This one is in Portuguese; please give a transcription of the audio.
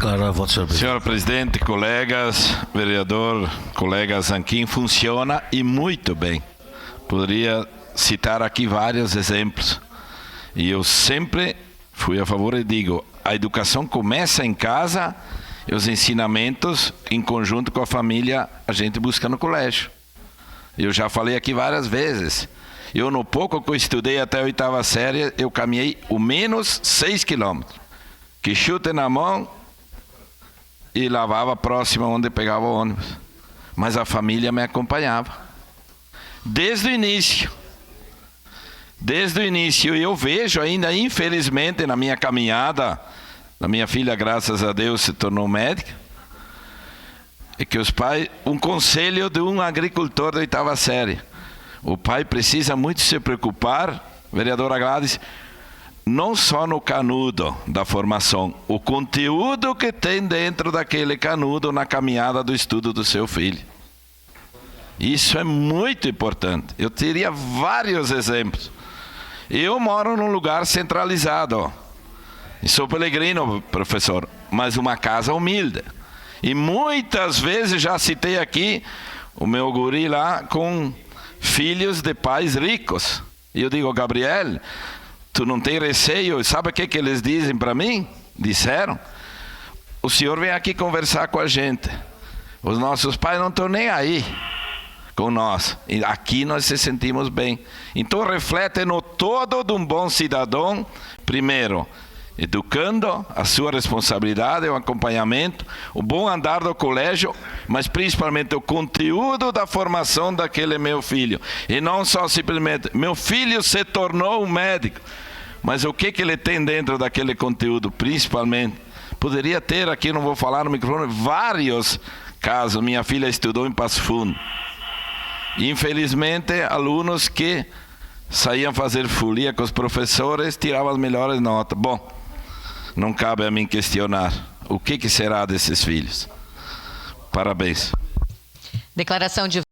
Declarar voto, senhor presidente. Senhor presidente, colegas, vereador, colega Zanquim, funciona e muito bem. Poderia citar aqui vários exemplos. E eu sempre fui a favor e digo, a educação começa em casa e os ensinamentos, em conjunto com a família, a gente busca no colégio. Eu já falei aqui várias vezes. Eu, no pouco que eu estudei até a 8ª série, eu caminhei o menos 6 quilômetros. Que chute na mão e lavava próximo onde pegava o ônibus. Mas a família me acompanhava. Desde o início. Desde o início. E eu vejo ainda, infelizmente, na minha caminhada, a minha filha, graças a Deus, se tornou médica, é que os pais, um conselho de um agricultor da 8ª série. O pai precisa muito se preocupar, vereadora Gladys, não só no canudo da formação, o conteúdo que tem dentro daquele canudo na caminhada do estudo do seu filho. Isso é muito importante. Eu teria vários exemplos. Eu moro num lugar centralizado. Sou peregrino, professor, mas uma casa humilde. E muitas vezes já citei aqui o meu guri lá com filhos de pais ricos. E eu digo, Gabriel, tu não tem receio? Sabe o que eles dizem para mim? Disseram, o senhor vem aqui conversar com a gente. Os nossos pais não estão nem aí com nós. E aqui nós se sentimos bem. Então reflete no todo de um bom cidadão, primeiro, educando a sua responsabilidade, o acompanhamento, o bom andar do colégio, mas principalmente o conteúdo da formação daquele meu filho. E não só simplesmente, meu filho se tornou um médico, mas o que ele tem dentro daquele conteúdo, principalmente. Poderia ter aqui, não vou falar no microfone, vários casos. Minha filha estudou em Passo Fundo. Infelizmente, alunos que saíam fazer folia com os professores, tiravam as melhores notas. Bom, não cabe a mim questionar o que será desses filhos. Parabéns. Declaração de